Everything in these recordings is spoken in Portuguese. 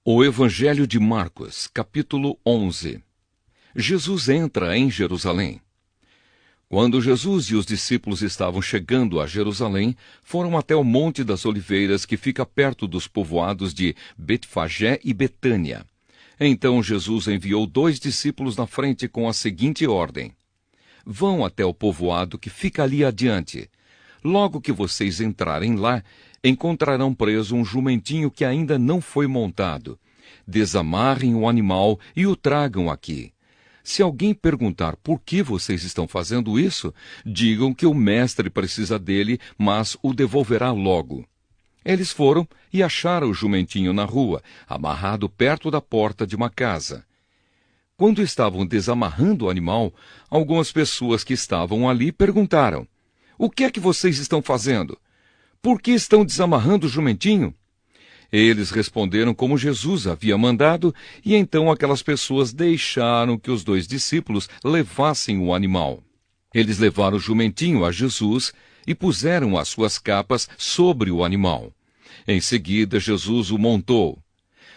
O Evangelho de Marcos, capítulo 11. Jesus entra em Jerusalém. Quando Jesus e os discípulos estavam chegando a Jerusalém, foram até o Monte das Oliveiras, que fica perto dos povoados de Betfagé e Betânia. Então Jesus enviou 2 discípulos na frente com a seguinte ordem: Vão até o povoado que fica ali adiante. Logo que vocês entrarem lá, encontrarão preso um jumentinho que ainda não foi montado. Desamarrem o animal e o tragam aqui. Se alguém perguntar por que vocês estão fazendo isso, digam que o mestre precisa dele, mas o devolverá logo. Eles foram e acharam o jumentinho na rua, amarrado perto da porta de uma casa. Quando estavam desamarrando o animal, algumas pessoas que estavam ali perguntaram: O que é que vocês estão fazendo? Por que estão desamarrando o jumentinho? Eles responderam como Jesus havia mandado, e então aquelas pessoas deixaram que os 2 discípulos levassem o animal. Eles levaram o jumentinho a Jesus e puseram as suas capas sobre o animal. Em seguida, Jesus o montou.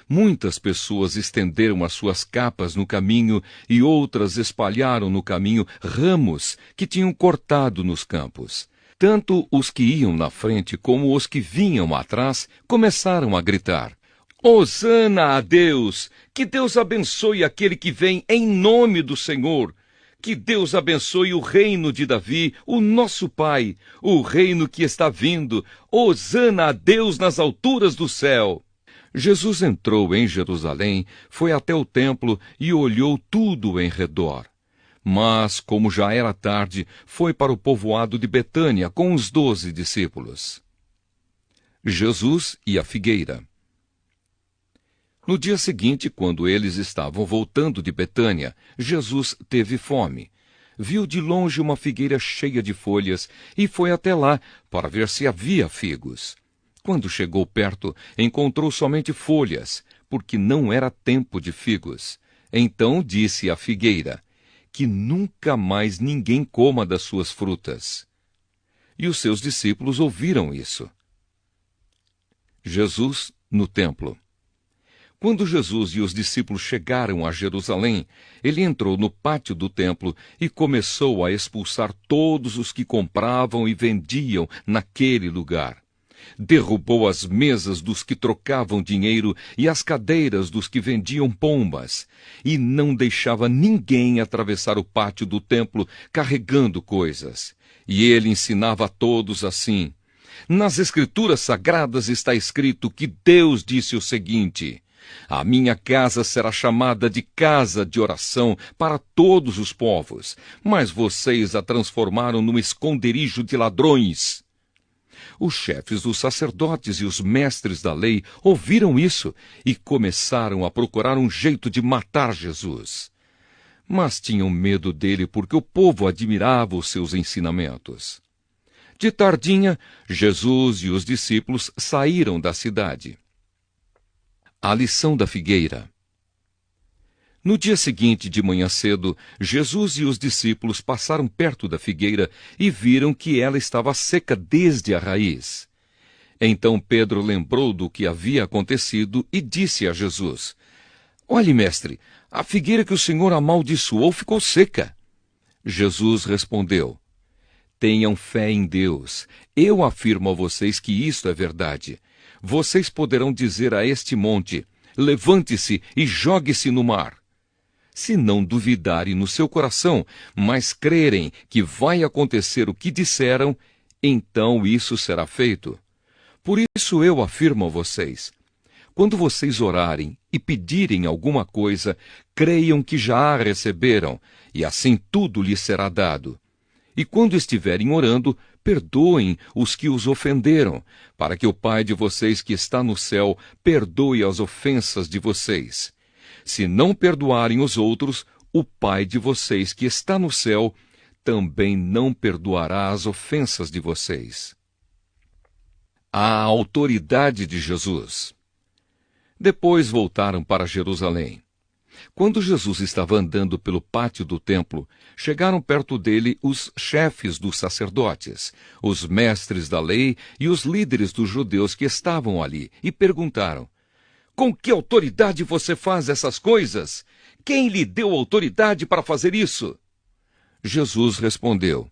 Muitas pessoas estenderam as suas capas no caminho e outras espalharam no caminho ramos que tinham cortado nos campos. Tanto os que iam na frente como os que vinham atrás começaram a gritar: Hosana a Deus! Que Deus abençoe aquele que vem em nome do Senhor! Que Deus abençoe o reino de Davi, o nosso pai, o reino que está vindo! Hosana a Deus nas alturas do céu! Jesus entrou em Jerusalém, foi até o templo e olhou tudo em redor. Mas, como já era tarde, foi para o povoado de Betânia com os 12 discípulos. Jesus e a figueira. No dia seguinte, quando eles estavam voltando de Betânia, Jesus teve fome. Viu de longe uma figueira cheia de folhas e foi até lá para ver se havia figos. Quando chegou perto, encontrou somente folhas, porque não era tempo de figos. Então disse à figueira: Que nunca mais ninguém coma das suas frutas. E os seus discípulos ouviram isso. Jesus no templo. Quando Jesus e os discípulos chegaram a Jerusalém, ele entrou no pátio do templo e começou a expulsar todos os que compravam e vendiam naquele lugar. Derrubou as mesas dos que trocavam dinheiro e as cadeiras dos que vendiam pombas, e não deixava ninguém atravessar o pátio do templo carregando coisas. E ele ensinava a todos assim: Nas Escrituras Sagradas está escrito que Deus disse o seguinte: A minha casa será chamada de casa de oração para todos os povos, mas vocês a transformaram num esconderijo de ladrões. Os chefes dos sacerdotes e os mestres da lei ouviram isso e começaram a procurar um jeito de matar Jesus. Mas tinham medo dele porque o povo admirava os seus ensinamentos. De tardinha, Jesus e os discípulos saíram da cidade. A lição da figueira. No dia seguinte, de manhã cedo, Jesus e os discípulos passaram perto da figueira e viram que ela estava seca desde a raiz. Então Pedro lembrou do que havia acontecido e disse a Jesus: Olhe, mestre, a figueira que o Senhor amaldiçoou ficou seca. Jesus respondeu: Tenham fé em Deus. Eu afirmo a vocês que isto é verdade. Vocês poderão dizer a este monte: Levante-se e jogue-se no mar. Se não duvidarem no seu coração, mas crerem que vai acontecer o que disseram, então isso será feito. Por isso eu afirmo a vocês: quando vocês orarem e pedirem alguma coisa, creiam que já a receberam, e assim tudo lhes será dado. E quando estiverem orando, perdoem os que os ofenderam, para que o Pai de vocês que está no céu perdoe as ofensas de vocês. Se não perdoarem os outros, o Pai de vocês que está no céu também não perdoará as ofensas de vocês. A autoridade de Jesus. Depois voltaram para Jerusalém. Quando Jesus estava andando pelo pátio do templo, chegaram perto dele os chefes dos sacerdotes, os mestres da lei e os líderes dos judeus que estavam ali, e perguntaram: Com que autoridade você faz essas coisas? Quem lhe deu autoridade para fazer isso? Jesus respondeu: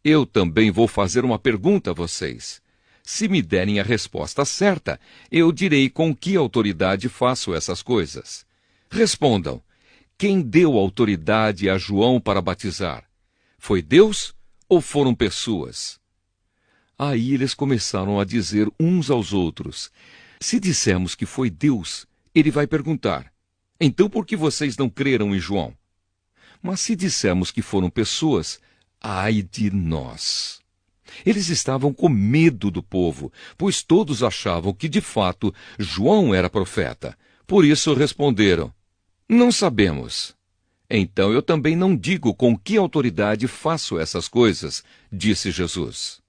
Eu também vou fazer uma pergunta a vocês. Se me derem a resposta certa, eu direi com que autoridade faço essas coisas. Respondam: quem deu autoridade a João para batizar? Foi Deus ou foram pessoas? Aí eles começaram a dizer uns aos outros: se dissermos que foi Deus, ele vai perguntar: então por que vocês não creram em João? Mas se dissermos que foram pessoas, ai de nós! Eles estavam com medo do povo, pois todos achavam que, de fato, João era profeta. Por isso responderam: não sabemos. Então eu também não digo com que autoridade faço essas coisas, disse Jesus.